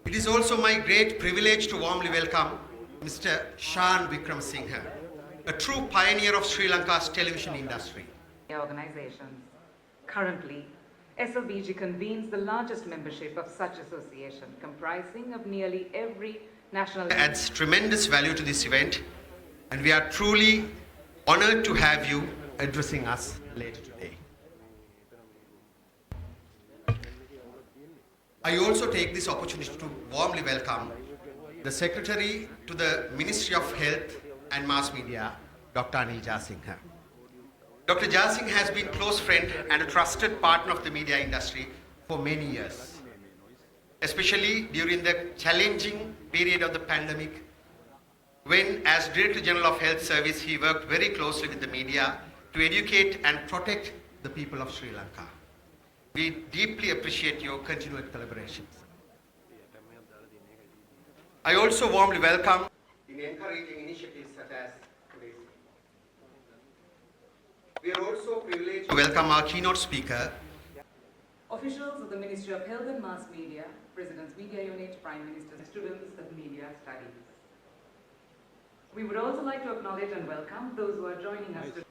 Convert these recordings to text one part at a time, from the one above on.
It is also my great privilege to warmly welcome Mr. Shan Wickramasinghe, a true pioneer of Sri Lanka's television industry. Organizations. Currently, SLBG convenes the largest membership of such association, comprising of nearly every national... Adds tremendous value to this event, and we are truly honored to have you addressing us later today. I also take this opportunity to warmly welcome the Secretary to the Ministry of Health and Mass Media, Dr. Anil Jasinghe. Dr. Jasinghe has been a close friend and a trusted partner of the media industry for many years, especially during the challenging period of the pandemic, when as Director General of Health Service, he worked very closely with the media to educate and protect the people of Sri Lanka. We deeply appreciate your continued collaborations. I also warmly welcome in encouraging initiatives such as today's. We are also privileged to welcome our keynote speaker. Officials of the Ministry of Health and Mass Media, President's Media Unit, Prime Minister, students of media studies. We would also like to acknowledge and welcome those who are joining us today.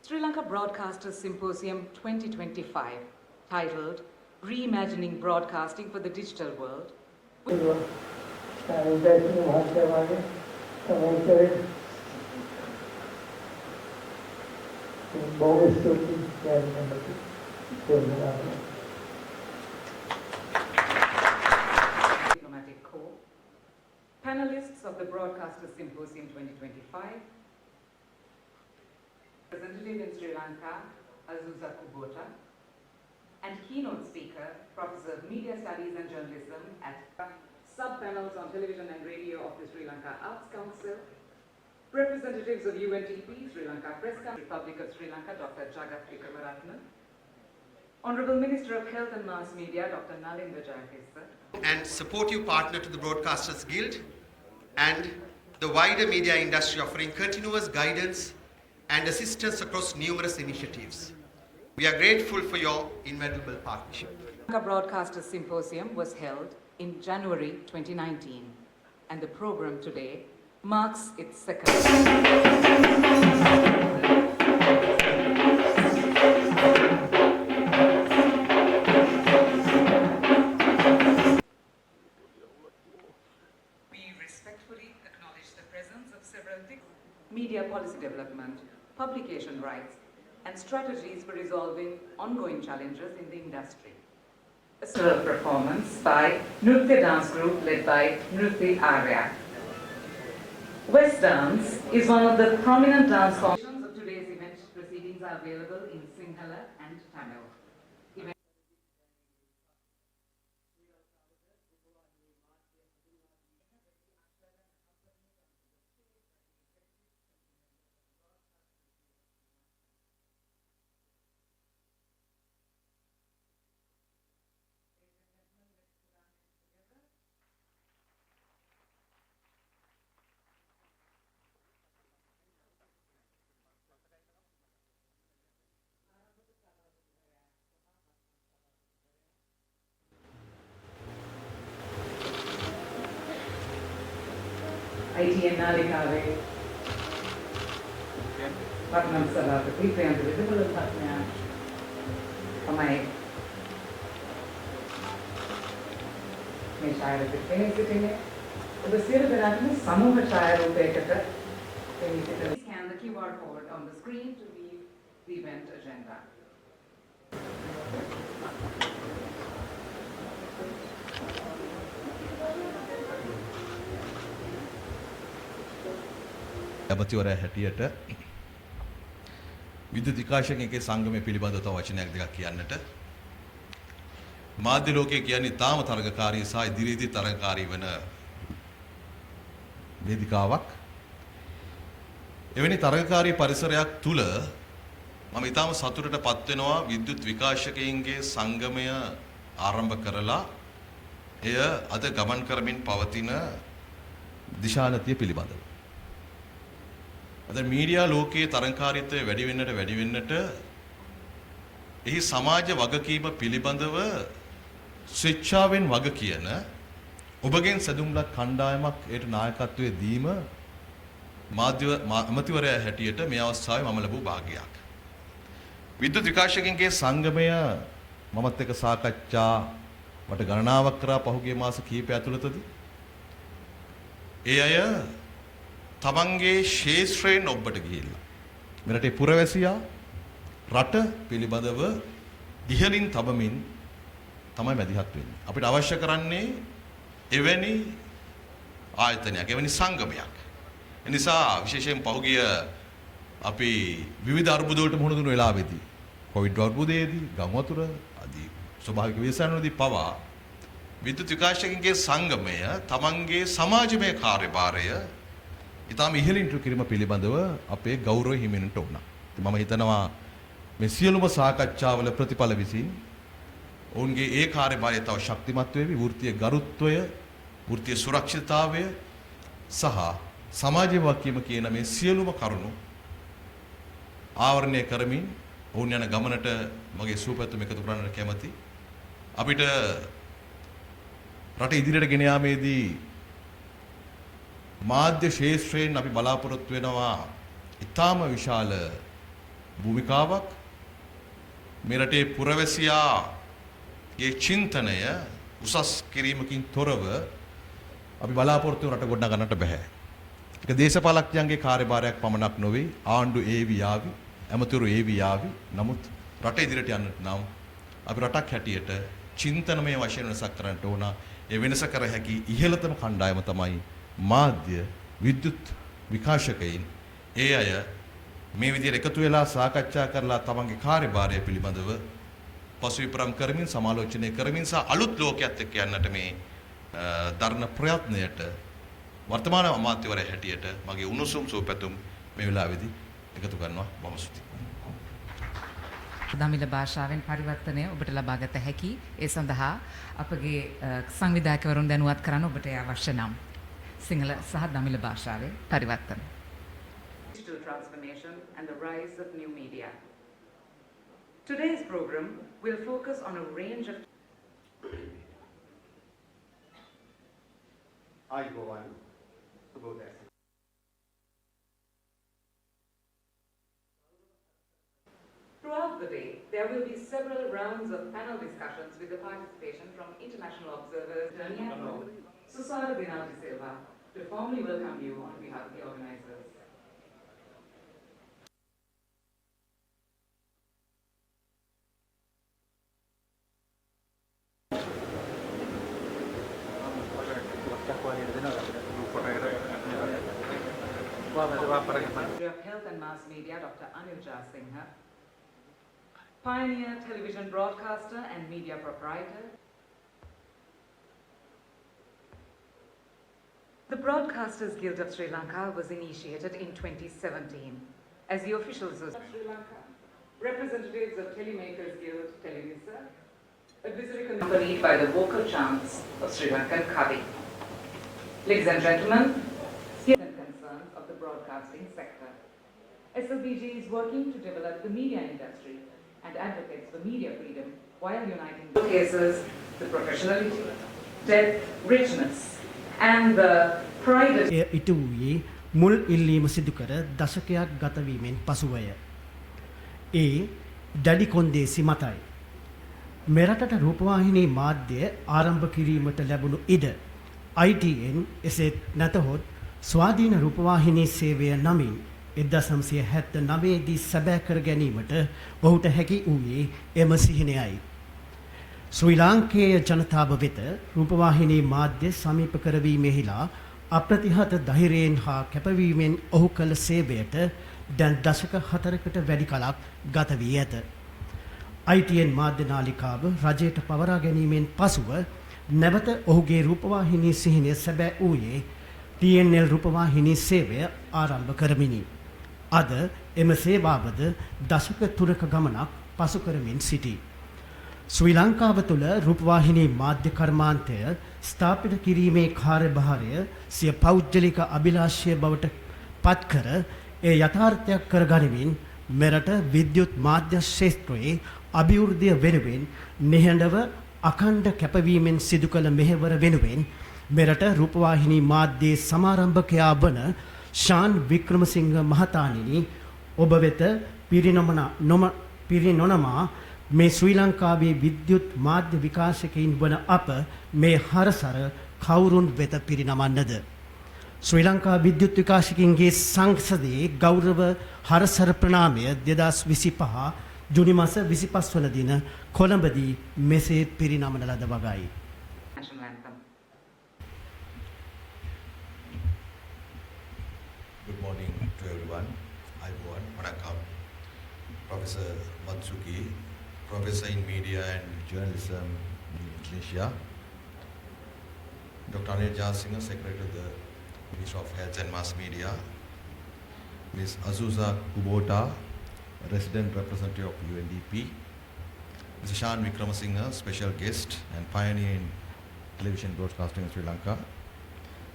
Sri Lanka Broadcasters Symposium 2025, titled Reimagining Broadcasting for the Digital World. Diplomatic Corps. Panelists of the Broadcasters Symposium 2025. Representative in Sri Lanka, Azusa Kubota. And keynote speaker, Professor of Media Studies and Journalism at sub-panels on television and radio of the Sri Lanka Arts Council, representatives of UNTP, Sri Lanka Press Council, Republic of Sri Lanka, Dr. Jagat Vikramaratne, Honorable Minister of Health and Mass Media, Dr. Nalinda Jayakesa, and supportive partner to the Broadcasters Guild and the wider media industry, offering continuous guidance and assistance across numerous initiatives. We are grateful for your invaluable partnership. Lanka Broadcasters Symposium was held in January 2019, and the program today marks its second. We respectfully acknowledge the presence of several media policy development, publication rights, and strategies for resolving ongoing challenges in the industry. A solo performance by Nritya dance group led by Nritya Arya. West Dance is one of the prominent dance forms of today's event. Proceedings are available in Sinhala and Tamil. ITN Nalikave, Patnam Sabapati, Priyanka Visible Patna, Amai, Mishaya Pitane sitting there. The series that happened is some of the child who take it. Scan the QR code on the screen to view the event agenda. ඇමතිවරයා හැටියට විද්‍යුත් විකාශකයන්ගේ සංගමය පිළිබඳව තව වචනයක් දෙකක් කියන්නට මාධ්‍ය ලෝකයේ කියන්නේ තාම තරගකාරී සහ ඉදිරියේදී තරගකාරී වන වේදිකාවක්. එවැනි තරගකාරී පරිසරයක් තුල මම ඊටාම සතුටටපත් වෙනවා විද්‍යුත් විකාශකයන්ගේ සංගමය ආරම්භ කරලා එය අද ගමන් කරමින් පවතින දිශානතිය පිළිබඳව. අද මීඩියා ලෝකයේ තරංකාරීත්වය වැඩි වෙන්නට එහි සමාජ වගකීම පිළිබඳව ස්වේච්ඡාවෙන් වග කියන ඔබගෙන් සැදුම්ලත් කණ්ඩායමක් ඒට නායකත්වයේ දීම මාධ්‍ය අමාත්‍යවරයා හැටියට මේ අවස්ථාවේ මම ලැබූ භාගයක්. විද්‍යුත් විකාශකයන්ගේ සංගමය මමත් එක්ක සාකච්ඡා මට ගණනාවක් කරා පහුගිය මාස කිහිපය ඇතුළතදී. ඒ අය තමන්ගේ ශේෂ්ත්‍රයෙන් ඔබට ගිහිල්ලා මෙරටේ පුරවැසියා රට පිළිබඳව ඉහළින් තබමින් තමයි මැදිහත් වෙන්නේ. අපිට අවශ්‍ය කරන්නේ එවැනි ආයතනයක්, එවැනි සංගමයක්. ඒ නිසා විශේෂයෙන් පහුගිය අපි විවිධ අර්බුද වලට මුහුණ දුන වෙලාවෙදී කොවිඩ් අර්බුදයේදී ගම් වතුර ආදී ස්වභාවික විශ්වාසනවලදී පවා විද්‍යුත් විකාශකයන්ගේ සංගමය තමන්ගේ සමාජමය කාර්යභාරය ඊටම ඉහළින් කිරීම පිළිබඳව අපේ ගෞරවය හිමිනට උනා. ඉතින් මම හිතනවා මේ සියලුම සාකච්ඡාවල ප්‍රතිඵල විසින් ඔවුන්ගේ ඒ කාර්යභාරය තව ශක්තිමත් වේවි. වෘත්තීය ගරුත්වය, වෘත්තීය සුරක්ෂිතතාවය සහ සමාජීය වගකීම කියන මේ සියලුම කරුණු ආවරණය කරමින් ඔවුන් යන ගමනට මගේ සුවපැතුම එකතු කරන්නට කැමැති. අපිට රට ඉදිරියට ගෙන යාමේදී මාධ්‍ය ශාස්ත්‍රයෙන් අපි බලාපොරොත්තු වෙනවා ඊටාම විශාල භූමිකාවක්. මේ රටේ පුරවැසියාගේ චින්තනය උසස් කිරීමකින් තොරව අපි බලාපොරොත්තු වෙන රට ගොඩනගා ගන්නට බෑ. ඒක දේශපාලඥයන්ගේ කාර්යභාරයක් පමණක් නොවේ. ආණ්ඩු ඒවි යාවි, ඇමතුරු ඒවි යාවි. නමුත් රට ඉදිරියට යන්නට නම් අපි රටක් හැටියට චින්තනමය වශයෙන් වෙනසක් කරන්නට ඕන. ඒ වෙනස කර හැකි ඉහළතම කණ්ඩායම තමයි මාධ්‍ය විද්‍යුත් විකාශකයින්. ඒ අය මේ විදිහට එකතු වෙලා සාකච්ඡා කරලා තමන්ගේ කාර්යභාරය පිළිබඳව පසුවිපරම් කරමින් සමාලෝචනය කරමින් සහ අලුත් ලෝකයක් එක්ක යන්නට මේ දරන ප්‍රයත්නයට වර්තමාන අමාත්‍යවරයා හැටියට මගේ උණුසුම් සුවපැතුම් මේ වෙලාවේදී එකතු කරනවා. බොහොම ස්තුතියි. දමිළ භාෂාවෙන් පරිවර්තනය ඔබට ලබාගත හැකි. ඒ සඳහා අපගේ සංවිධායකවරුන් දැනුවත් කරන්න ඔබට අවශ්‍ය නම් සිංහල සහ දමිළ භාෂාවේ පරිවර්තන. Digital transformation and the rise of new media. Today's program will focus on a range of Throughout the day, there will be several rounds of panel discussions with the participation from international observers. Susara Dinati Silva to formally welcome you on behalf of the organizers. Ministry of Health and Mass Media, Dr. Singha, pioneer television broadcaster and media proprietor. The Broadcasters Guild of Sri Lanka was initiated in 2017 as the officials of Sri Lanka, representatives of Telemakers Guild, Televisa, advisory accompanied by the vocal chants of Sri Lankan Kadi. Ladies and gentlemen, here are the concerns of the broadcasting sector. SLBG is working to develop the media industry and advocates for media freedom while uniting showcases the professionalism, depth, richness, and the pride of ඊට වූයේ මුල් ඉල්ලීම සිදු කර දශකයක් ගත වීමෙන් පසුවය. ඒ දැඩි කොන්දේසි මතයි. මෙරටට රූපවාහිනී මාධ්‍ය ආරම්භ කිරීමට ලැබුණු ඉඩ ITN එසේත් නැතහොත් ස්වාධීන රූපවාහිනී සේවය නමින් 1979 දී සැබෑ කර ගැනීමට ඔහුට හැකි වූයේ එම සිහිනයයි. ශ්‍රී ලාංකේය ජනතාව වෙත රූපවාහිනී මාධ්‍ය සමීප කරවීමෙහිලා අප්‍රතිහත ධෛර්යයෙන් හා කැපවීමෙන් ඔහු කළ සේවයට දැන් දශක 4කට වැඩි කලක් ගත වී ඇත. ITN මාධ්‍ය නාලිකාව රජයට පවරා ගැනීමෙන් පසුව නැවත ඔහුගේ රූපවාහිනී සිහිනය සැබෑ වූයේ TNL රූපවාහිනී සේවය ආරම්භ කරමිනි. අද එම සේවාවද දශක 3ක ගමනක් පසු කරමින් සිටී. ශ්‍රී ලංකාව තුළ රූපවාහිනී මාධ්‍ය කර්මාන්තය ස්ථාපිත කිරීමේ කාර්යභාරය සිය පෞද්ගලික අභිලාෂය බවට පත්කර ඒ යථාර්ථයක් කරගනිමින් මෙරට විද්‍යුත් මාධ්‍ය ක්ෂේත්‍රයේ අභිවෘද්ධිය වෙනුවෙන් නිහඬව අඛණ්ඩ කැපවීමෙන් සිදු කළ මෙහෙවර වෙනුවෙන් මෙරට රූපවාහිනී මාධ්‍යයේ සමාරම්භකයා වන ශාන් වික්‍රමසිංහ මහතාණෙනි ඔබ වෙත පිරිනොනමා මේ ශ්‍රී ලංකාවේ විද්‍යුත් මාධ්‍ය විකාශකයින් වන අප මේ හරසර කවුරුන් වෙත පිරිනමන්නද ශ්‍රී ලංකා විද්‍යුත් විකාශකයින්ගේ සංසදයේ ගෞරව හරසර ප්‍රණාමය 2025 ජුනි මාස 25 වන දින කොළඹදී මෙසේ පිරිනමන ලද වගයි. National anthem. Good morning to everyone. Everyone, Vanakkam. Professor Matsuki, Professor in Media and Journalism in Indonesia. Dr. Anil Jasinga, Secretary to the Ministry of Health and Mass Media. Ms. Azusa Kubota, Resident Representative of UNDP. Mr. Shan Vikramasinghe, Special Guest and Pioneer in Television Broadcasting in Sri Lanka.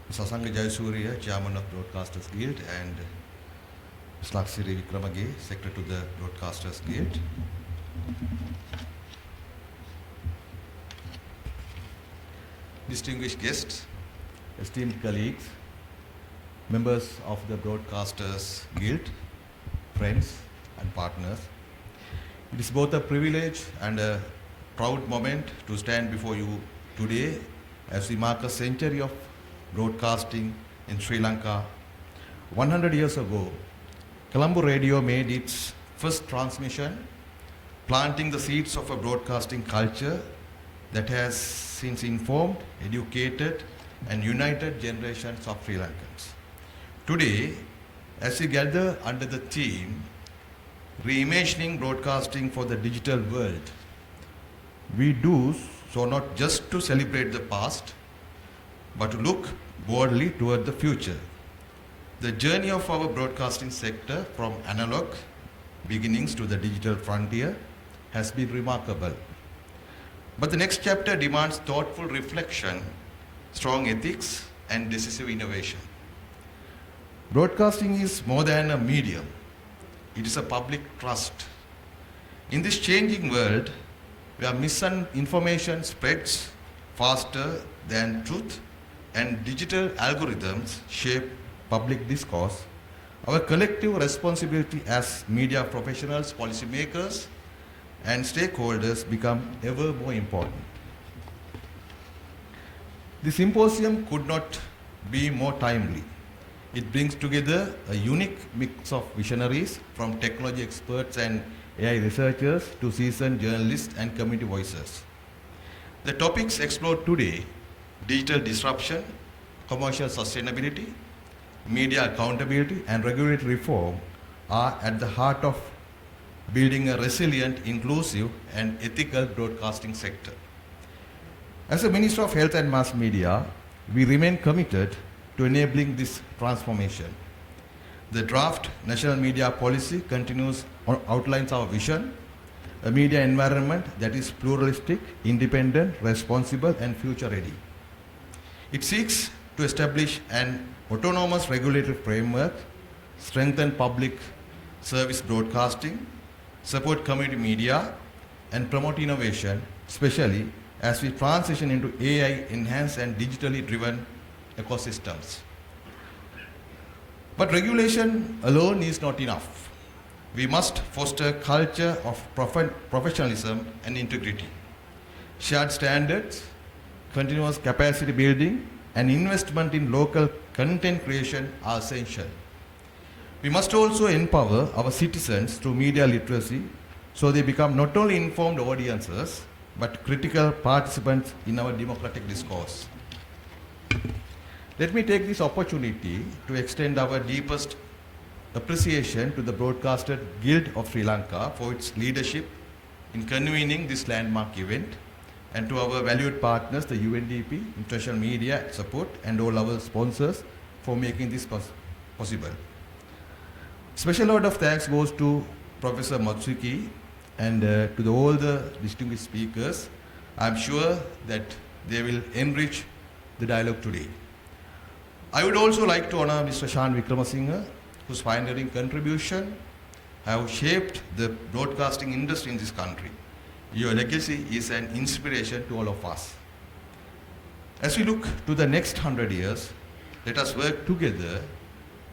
Mr. Asanga Jayasuriya, Chairman of Broadcasters Guild, and Ms. Laksiri Vikramage, Secretary to the Broadcasters Guild. Distinguished guests, esteemed colleagues, members of the Broadcasters Guild, friends and partners. It is both a privilege and a proud moment to stand before you today as we mark a century of broadcasting in Sri Lanka. 100 years ago, Colombo Radio made its first transmission, planting the seeds of a broadcasting culture that has since informed, educated, and united generations of Sri Lankans. Today, as we gather under the theme, Reimagining Broadcasting for the Digital World, we do so not just to celebrate the past, but to look boldly toward the future. The journey of our broadcasting sector from analog beginnings to the digital frontier has been remarkable. But the next chapter demands thoughtful reflection, strong ethics, and decisive innovation. Broadcasting is more than a medium. It is a public trust. In this changing world, where misinformation spreads faster than truth and digital algorithms shape public discourse, our collective responsibility as media professionals, policymakers, and stakeholders become ever more important. The symposium could not be more timely. It brings together a unique mix of visionaries, from technology experts and AI researchers to seasoned journalists and community voices. The topics explored today, digital disruption, commercial sustainability, media accountability, and regulatory reform, are at the heart of building a resilient, inclusive, and ethical broadcasting sector. As a Minister of Health and Mass Media, we remain committed to enabling this transformation. The draft National Media Policy outlines our vision, a media environment that is pluralistic, independent, responsible, and future-ready. It seeks to establish an autonomous regulatory framework, strengthen public service broadcasting, support community media, and promote innovation, especially as we transition into AI-enhanced and digitally driven ecosystems. But regulation alone is not enough. We must foster a culture of professionalism and integrity. Shared standards, continuous capacity building, and investment in local content creation are essential. We must also empower our citizens through media literacy so they become not only informed audiences but critical participants in our democratic discourse. Let me take this opportunity to extend our deepest appreciation to the Broadcaster Guild of Sri Lanka for its leadership in convening this landmark event, and to our valued partners, the UNDP, International Media Support, and all our sponsors for making this possible. Special note of thanks goes to Professor Matsuki and to all the distinguished speakers. I'm sure that they will enrich the dialogue today. I would also like to honor Mr. Shan Vikramasinghe, whose pioneering contribution have shaped the broadcasting industry in this country. Your legacy is an inspiration to all of us. As we look to the next 100 years, let us work together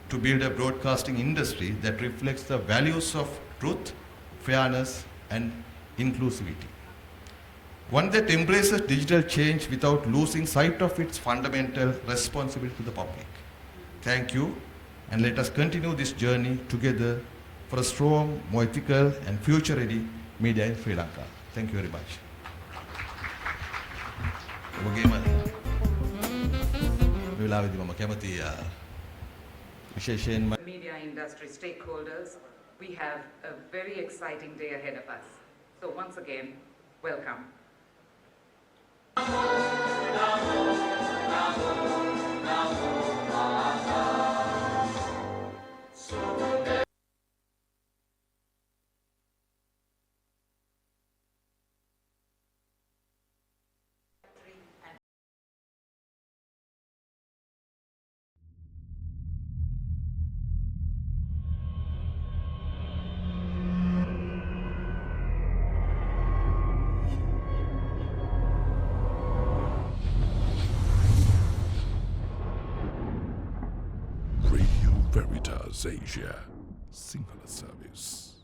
to build a broadcasting industry that reflects the values of truth, fairness, and inclusivity. One that embraces digital change without losing sight of its fundamental responsibility to the public. Thank you, and let us continue this journey together for a strong, more ethical, and future-ready media in Sri Lanka. Thank you very much. Media industry stakeholders, we have a very exciting day ahead of us. So once again, welcome. Radio Veritas Asia, Sinhala service.